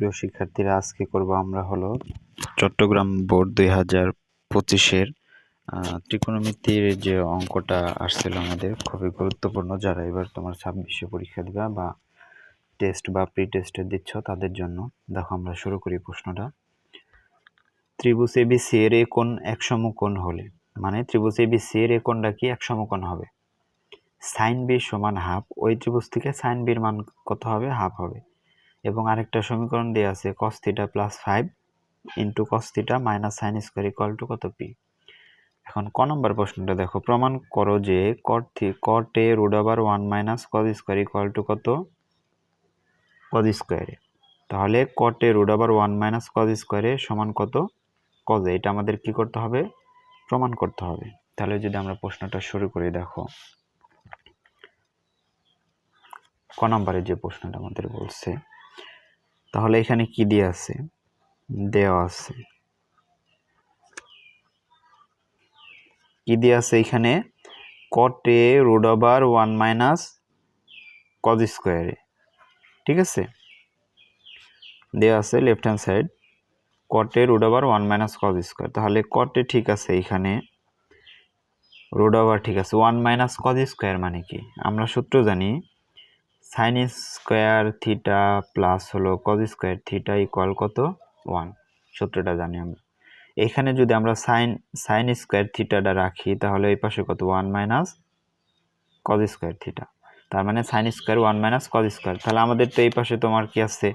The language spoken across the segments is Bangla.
সুপ্রিয় শিক্ষার্থীরা, আজকে করব আমরা হলো চট্টগ্রাম বোর্ড 2025-এর ত্রিকোণমিতির যে অঙ্কটা আসছিল আমাদের, খুবই গুরুত্বপূর্ণ। যারা এবার তোমার 26-এ পরীক্ষা দিবা বা টেস্ট বা প্রি টেস্টে দিচ্ছ তাদের জন্য। দেখো, আমরা শুরু করি প্রশ্নটা। ত্রিভুজ এবিসি এর কোণ এক সমকোণ হলে, মানে ত্রিভুজ এবিসি এর কোণটা কি এক সমকোণ হবে, সাইন বি সমান হাফ। ওই ত্রিভুজ থেকে সাইন বির মান কত হবে? হাফ হবে। এবং আরেকটা সমীকরণ দেওয়া আছে cos θ + 5 into cos θ - sin square equal to কত পি। এখন ক নম্বর প্রশ্নটা দেখো, প্রমাণ করো যে cot a √1 - cos square equal to কত? cos স্কয়ারে। তাহলে cot a √1 - cos স্কয়ারে সমান কত? cos a। এটা আমাদের কি করতে হবে? প্রমাণ করতে হবে। তাহলে যদি আমরা প্রশ্নটা শুরু করি, দেখো ক নম্বরে যে প্রশ্নটা আমাদের বলছে, তাহলে এখানে কি দেওয়া আছে? দেওয়া আছে কি দেওয়া আছে এখানে? cot a √1 - cos স্কয়ারে, ঠিক আছে, দেওয়া আছে left hand side cot a √1 - cos square. তাহলে cot a ঠিক আছে, এখানে √, ঠিক আছে, 1 - cos স্কয়ার মানে কি? আমরা সূত্র জানি sin স্কয়ার থিটা প্লাস হলো cos স্কয়ার থিটা ইকুয়াল কত? 1। সূত্রটা জানি আমরা। এখানে যদি আমরা sin স্কয়ার থিটাটা রাখি, তাহলে এই পাশে কত? 1 - cos স্কয়ার থিটা। তার মানে sin স্কয়ার 1 - cos স্কয়ার। তাহলে আমাদের তো এই পাশে তোমার কি আছে?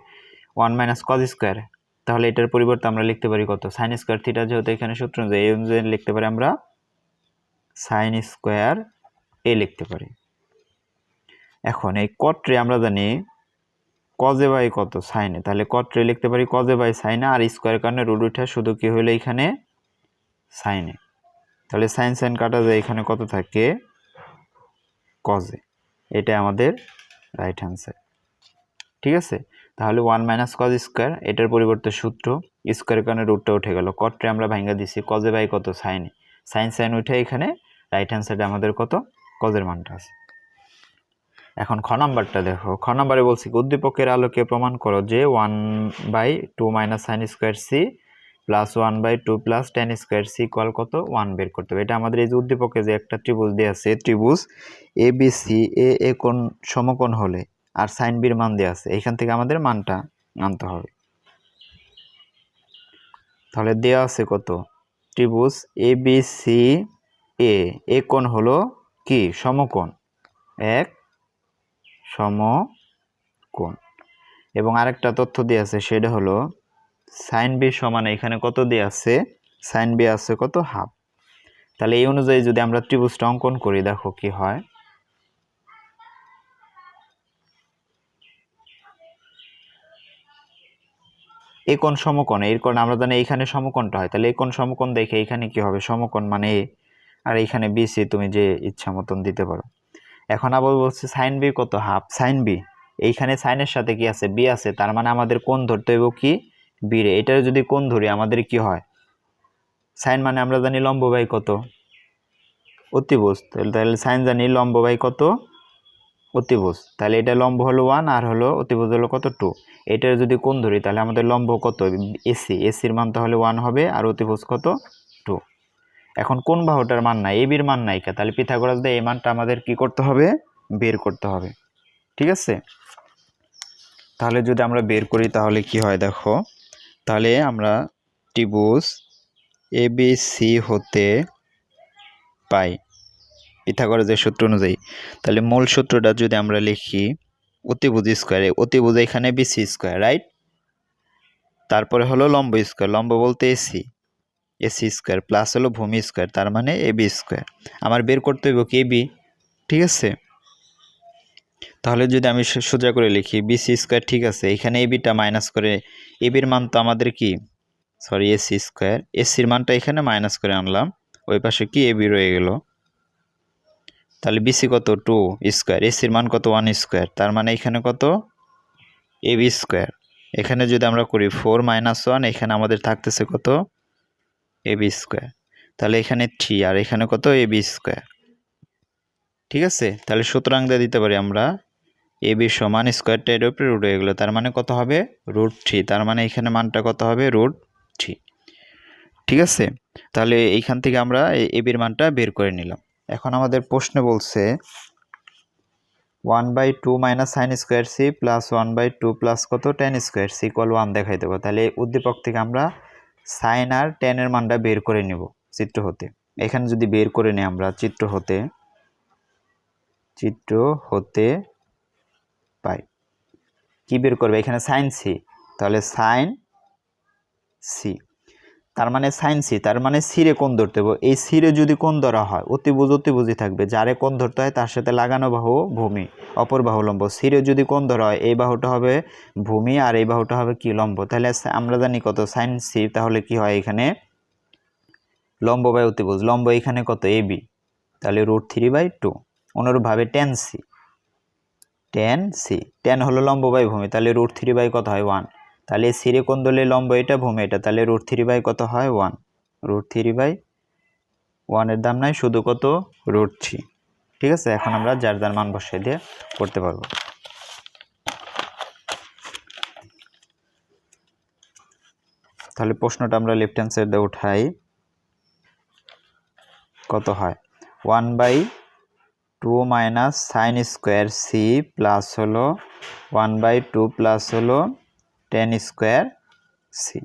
1 - cos স্কয়ার। তাহলে এটার পরিবর্তে আমরা লিখতে পারি কত? sin স্কয়ার থিটা, যেহেতু এখানে সূত্র অনুযায়ী এই অনুযায়ী লিখতে পারি আমরা sin স্কয়ার a লিখতে পারি। এখন এই cot রে আমরা জানি cos a বাই কত? sin a। তাহলে cot রে লিখতে পারি cos a by sin a, আর স্কয়ার কারণে রুট উঠে শুধু কি হলো এখানে? sin a। তাহলে sin কাটা যায়, এখানে কত থাকে? cos a। এটা আমাদের রাইট হ্যান্ড সাইড, ঠিক আছে। তাহলে 1 - cos স্কয়ার, এটার পরিবর্তে সূত্র স্কয়ারের কারণে রুটটা উঠে গেল। cot রে আমরা ভাঙা দিছি cos a বাই কত? sin a। sin উঠে এখানে রাইট হ্যান্ড সাইডে আমাদের কত? cos এর মানটা আছে। এখন খ নাম্বারটা দেখো, খ নাম্বারে বলছি উদ্দীপকের আলোকে প্রমাণ করো যে 1/2 - sin square c plus 1/2 plus tan square c equal কত? 1 বের করতে হবে। এটা আমাদের এই যে উদ্দীপকে যে একটা ত্রিভুজ দেওয়া আছে, ত্রিভুজ এবিসি এ কোণ সমকোণ হলে আর সাইন বির মান দেওয়া আছে, এখান থেকে আমাদের মানটা আনতে হবে। তাহলে দেওয়া আছে কত? ত্রিভুজ এবিসি এ কোণ হলো কি? সমকোণ, এক সমকোণ। এবং আরেকটা তথ্য দেওয়া আছে, সেটা হলো সাইন বি সমান এখানে কত দেওয়া আছে? সাইন বি আছে কত? হাফ। তাহলে এই অনুযায়ী যদি আমরা ত্রিভুজটা অঙ্কন করি, দেখো কি হয়। এই কোণ সমকোণ, এর কোণ আমরা জানি এইখানে সমকোণটা হয়, তাহলে এই কোণ সমকোণ দেখে এখানে কি হবে? সমকোণ মানে এ, আর এইখানে বিসি তুমি যে ইচ্ছা মতন দিতে পারো। এখন আবার বলছে সাইন বি কত? হাফ। সাইন বি, এইখানে সাইনের সাথে কি আছে? বি আছে, তার মানে আমাদের কোণ ধরতে হইব কি? বি রে। এটার যদি কোণ ধরি আমাদের কি হয়? সাইন মানে আমরা জানি লম্ব বাই কত? অতিভুজ। তাহলে সাইন জানি লম্ব বাই কত? অতিভুজ। তাহলে এটা লম্ব হলো 1 আর হলো অতিভুজ হলো কত? 2। এটার যদি কোণ ধরি তাহলে আমাদের লম্ব কত? এসির মান তাহলে 1 হবে, আর অতিভুজ কত? 2। এখন কোন বাহুটার মান নাই? এবির মান নাই, তাহলে পিথাগোরাস দিয়ে এই মানটা আমাদের কি করতে হবে? বের করতে হবে, ঠিক আছে। তাহলে যদি আমরা বের করি তাহলে কি হয় দেখো, তাহলে আমরা ত্রিভুজ এবিসি হতে পাই পিথাগোরাসের সূত্র অনুযায়ী। তাহলে মূল সূত্রটা যদি আমরা লিখি, অতিভুজ স্কয়ারে, অতিভুজ এখানে বিসি স্কয়ার, রাইট। তারপরে হলো লম্ব স্কয়ার, লম্ব বলতে এসি স্কয়ার প্লাস হলো ভূমি স্কয়ার, তার মানে এবি স্কয়ার। আমার বের করতে হইব কি? এবি, ঠিক আছে। তাহলে যদি আমি সোজা করে লিখি বিসি স্কয়ার, ঠিক আছে, এখানে এবিটা মাইনাস করে, এবির মান তো আমাদের কি? সরি, এসি স্কয়ার, এসির মানটা এখানে মাইনাস করে আনলাম, ওই পাশে কি? এবি রয়ে গেল। তাহলে বিসি কত? 2 স্কয়ার, এসির মান কত? 1 স্কয়ার, তার মানে এখানে কত? AB square. এখানে যদি আমরা করি 4 - 1, এখানে আমাদের থাকতেছে কত? AB square. তাহলে এখানে 3 আর এখানে কত? এবি স্কয়ার, ঠিক আছে। তাহলে সুতরাং দিয়ে দিতে পারি আমরা এ বি সমান স্কোয়ারটা এর উপরে রুট হয়ে গেলো, তার মানে কত হবে √3। তার মানে এখানে মানটা কত হবে √3। ঠিক আছে, তাহলে এইখান থেকে আমরা এ বির মানটা বের করে নিলাম। এখন আমাদের প্রশ্নে বলছে 1/2 minus sine square C plus 1/2 plus কত টেন স্কোয়ার সি ইকুয়াল 1 দেখাই দেবো। তাহলে উদ্দীপক থেকে আমরা সাইন আর টেনের মানটা বের করে নিব চিত্র হতে। এখানে যদি বের করে নিই আমরা চিত্র হতে পাই, কি বের করবে এখানে সাইন সি, তাহলে সাইন সি তার মানে সাইন সি, তার মানে সিরে কোণ ধরতে হবে। এই সিরে যদি কোণ ধরা হয় অতিভুজই থাকবে, যারে কোণ ধরতে হয় তার সাথে লাগানো বাহু ভূমি, অপর বাহু লম্ব। সিরে যদি কোণ ধরা হয় এই বাহুটা হবে ভূমি আর এই বাহুটা হবে কি লম্ব। তাহলে আমরা জানি কত সাইন সি, তাহলে কি হয় এখানে লম্ব বাই অতিভুজ, লম্ব এখানে কত এ বি, তাহলে √3/2। অনুরূপভাবে টেন সি, টেন হলো লম্ব বাই ভূমি, তাহলে √3 কত হয় 1। তাহলে সিরে কোণ ধরলে লম্ব এটা ভূমি এটা, তাহলে √3 কত হয় 1। √3/1 এর দাম নাই, শুধু কত √3। ঠিক আছে, এখন আমরা যার যার মান বসিয়ে দিয়ে করতে পারবো। তাহলে প্রশ্নটা আমরা লেফট হ্যান্ড সাইড দিয়ে উঠাই, কত হয় 1/2 minus sine square C plus হলো 1/2 প্লাস হলো টেন স্কোয়ার সি।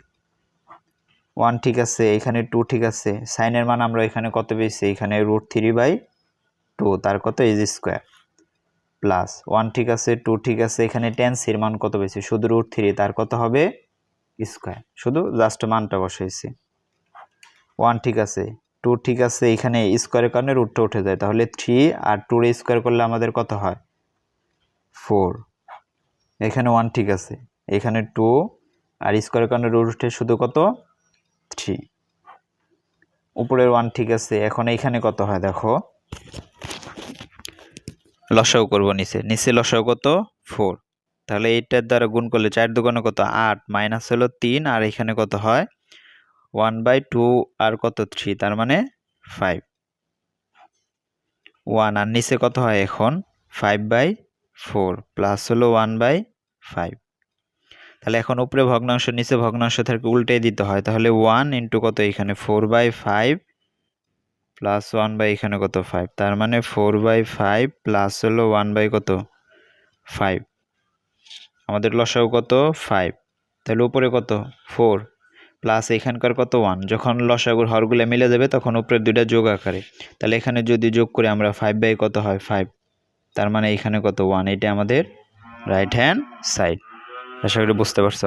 1 ঠিক আছে, এখানে 2 ঠিক আছে, সাইনের মান আমরা এখানে কত পেয়েছি এখানে √3/2, তার কত এজ স্কোয়ার প্লাস 1 ঠিক আছে, 2 ঠিক আছে, এখানে টেন সির মান কত পেয়েছি শুধু √3, তার কত হবে স্কোয়ার, শুধু জাস্ট মানটা বসাইছি। 1 ঠিক আছে, 2 ঠিক আছে, এখানে স্কোয়ারের কারণে রুটটা উঠে যায়, তাহলে 3 আর 2 এর স্কোয়ার করলে আমাদের কত হয় 4। এখানে 1 ঠিক আছে, এখানে 2 আর স্কোয়ারের কারণে রুট উঠে শুধু কত 3। উপরের 1 ঠিক আছে, এখন এইখানে কত হয় দেখো, লসাগু করব, নিচে লসাগু কত 4। তাহলে এইটার দ্বারা গুণ করলে 4 দুগুণে কত 8 মাইনাস হলো 3, আর এখানে কত হয় 1/2 আর কত 3, তার মানে 5। 1 আর নিচে কত হয় এখন 5/4 প্লাস হলো 1/5। তাহলে এখন উপরে ভগ্নাংশ নিচে ভগ্নাংশ থেকে উল্টে দিতে হয়, তাহলে 1 ইন্টু কত এখানে 4/5 প্লাস 1 এখানে কত 5, তার মানে 4/5 প্লাস হলো 1 কত 5। আমাদের লসাগু কত 5, তাহলে উপরে কত 4 প্লাস এখানকার কত 1। যখন লসাগুর হরগুলো মিলে যাবে তখন উপরের দুইটা যোগ আকারে, তাহলে এখানে যদি যোগ করে আমরা 5 কত হয় 5, তার মানে এখানে কত 1। এটা আমাদের রাইট হ্যান্ড সাইড। আশা করি বুঝতে পারছো।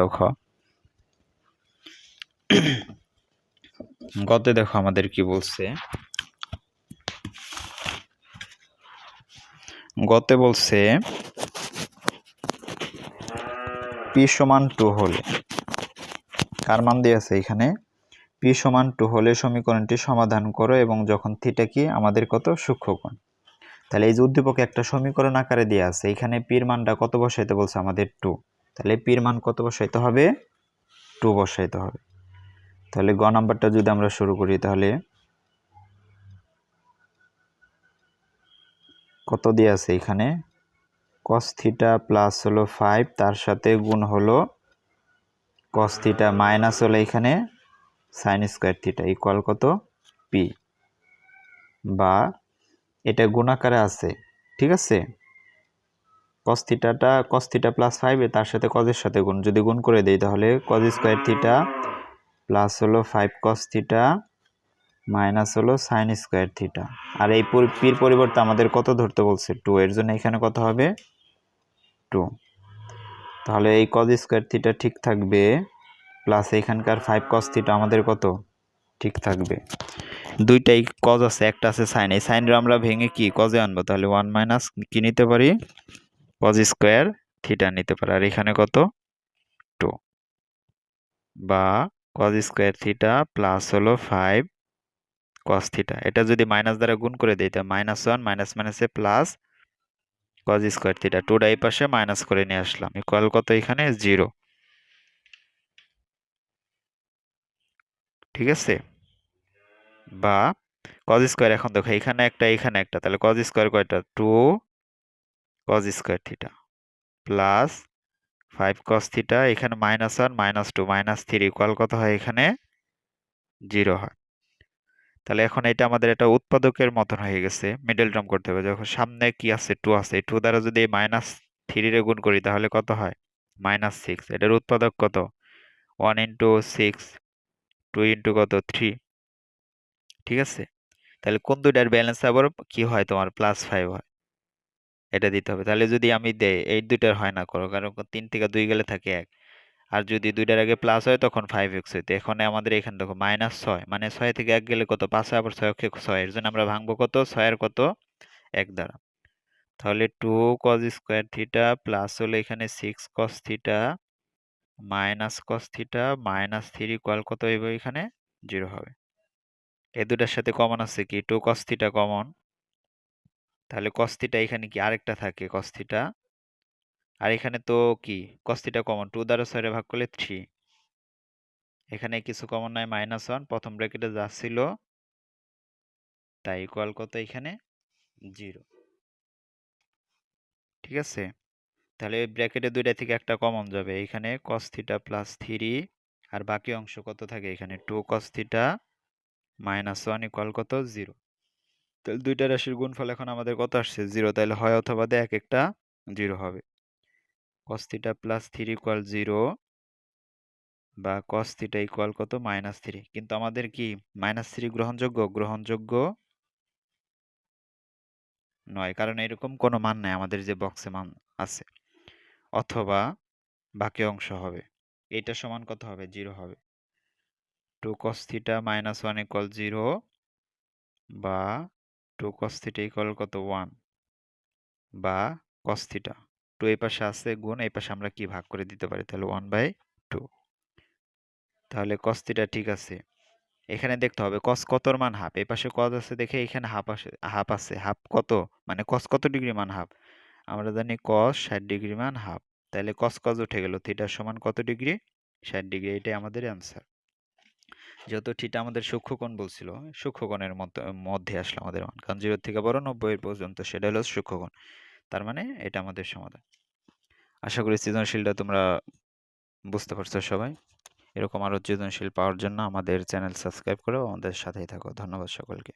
গতে দেখো আমাদের কি বলছে, গতে বলছে p সমান 2 হলে, কার মান দিয়ে আছে এখানে p সমান 2 হলে সমীকরণটি সমাধান করো এবং যখন থিটা কি আমাদের কত সূক্ষ্মকোণ। তাহলে এই যে উদ্দীপকে একটা সমীকরণ আকারে দিয়ে আছে, এখানে p এর মানটা কত বসাইতে বলছে আমাদের 2, তাহলে p এর মান কত বসাইতে হবে 2 বসাইতে হবে। তাহলে গ নাম্বারটা যদি আমরা শুরু করি, তাহলে কত দিয়ে আছে এখানে cos থিটা প্লাস হলো 5, তার সাথে গুণ হলো cos থিটা মাইনাস হলো এখানে sin স্কয়ার থিটা ইকুয়াল কত p, বা এটা গুণ আকারে আছে। ঠিক আছে, cos থিটা প্লাস 5 তার সাথে cos এর সাথে গুণ, যদি গুণ করে দেই তাহলে cos স্কয়ার থিটা প্লাস হলো 5 cos থিটা মাইনাস হলো sin স্কয়ার থিটা। আর এই পির পরিবর্তে আমাদের কত ধরতে বলছে 2, এর জন্য এখানে কত হবে 2। তাহলে এই cos স্কয়ার থিটা ঠিক থাকবে প্লাস এখানকার 5 cos থিটা আমাদের কত ঠিক থাকবে। দুইটাই cos আছে, একটা আছে sin, এই sin আমরা ভেঙে কি cos এ আনবো, তাহলে 1 মাইনাস কি নিতে পারি cos স্কয়ার থিটা নিতে পারি, আর এখানে কত 2, বা cos স্কয়ার থিটা প্লাস হলো 5 cos থিটা। এটা যদি মাইনাস দ্বারা গুণ করে দেই তাহলে -1 মাইনাস মাইনাসে প্লাস cos স্কয়ার থিটা, 2 এই পাশে মাইনাস করে নিয়ে আসলাম ইকুয়াল কত এখানে 0। ঠিক আছে, বা cos স্কয়ার, এখন দেখো এখানে একটা এখানে একটা, তাহলে cos স্কয়ার কয়টা 2 cos square theta, plus 5 cos theta, এখানে -1 -2 -3 ইকুয়াল কত হয় এখানে 0 হয়। তাহলে এখন এটা আমাদের একটা উৎপাদকের মতন হয়ে গেছে, মিডল টার্ম করতে হবে। যখন সামনে কি আছে 2 আছে, 2 দ্বারা যদি -3 রে গুণ করি তাহলে কত হয় -6। এটার উৎপাদক কত 1 × 6 2 × কত 3, ঠিক আছে। তাহলে কোন দুইটার ব্যালেন্স আবার কি হয় তোমার +5 হয়, এটা দিতে হবে। তাহলে যদি আমি দেই এই দুইটার হয় না করো, কারণ 3 থেকে 2 গেলে থাকে 1, আর যদি দুইটার আগে প্লাস হয় তখন 5x হইতো। এখন আমাদের এখানে দেখো -6 মানে 6 থেকে 1 গেলে কত 5 হয়, আবার 6 কে 6, এর জন্য আমরা ভাঙবো কত 6 এর কত 1 দ্বারা। তাহলে 2 cos স্কয়ার থিটা প্লাস হলো এখানে 6 cos theta minus cos theta -3 equal কত হইব এখানে 0 হবে। এই দুটার সাথে কমন আছে কি 2 cos থিটা কমন, তাহলে cos থিটা এখানে কি আরেকটা থাকে cos থিটা, আর এখানে তো কি cos থিটা কমন, 2 দ্বারা 6 রে ভাগ করলে 3, এখানে কিছু কমন নাই -1, প্রথম ব্র্যাকেটে যা ছিল তাই ইকুয়াল কত এখানে 0, ঠিক আছে। তাহলে এই ব্র্যাকেটে দুইটা থেকে একটা কমন যাবে, এখানে cos থিটা +3, আর বাকি অংশ কত থাকে এখানে 2 cos থিটা -1 ইকুয়াল কত 0। তাহলে দুইটা রাশির গুণফল এখন আমাদের কত আসছে 0, তাহলে হয় অথবা দে এক একটা 0 হবে। cos থিটা +3 ইকুয়াল 0 বা cos থিটা ইকুয়াল কত -3, কিন্তু আমাদের কি -3 গ্রহণযোগ্য নয়, কারণ এরকম কোনো মান নাই আমাদের যে বক্সে মান আছে। অথবা বাকি অংশ হবে, এটা সমান কত হবে 0 হবে। 2 cos থিটা -1 ইকুয়াল 0 বা 2 cos থিটা ইকুয়াল কত 1 বা cos থিটা 2 এই পাশে আছে গুণ, এই পাশে আমরা কি ভাগ করে দিতে পারি, তাহলে 1/2। তাহলে cos থিটা ঠিক আছে। এখানে দেখতে হবে cos কতর মান হাফ, এই পাশে cos আছে দেখে এখানে হাফ আছে, হাফ কত মানে cos কত ডিগ্রি মান হাফ, আমরা জানি cos 60 ডিগ্রি মান হাফ। তাহলে cos উঠে গেল, থিটা সমান কত ডিগ্রি 60 ডিগ্রি, এটাই আমাদের অ্যান্সার। যেহেতু থিটা আমাদের সূক্ষ্মকোণ বলছিল, সূক্ষ্মকোণের মধ্যে আসলো আমাদের মান, কারণ 0 থেকে বড় 90 পর্যন্ত সেটা হলো সূক্ষ্মকোণ, তার মানে এটা আমাদের সমাধান। আশা করি সৃজনশীলটা তোমরা বুঝতে পারছো সবাই। এরকম আরো সৃজনশীল পাওয়ার জন্য আমাদের চ্যানেল সাবস্ক্রাইব করো, আমাদের সাথেই থাকো। ধন্যবাদ সকলকে।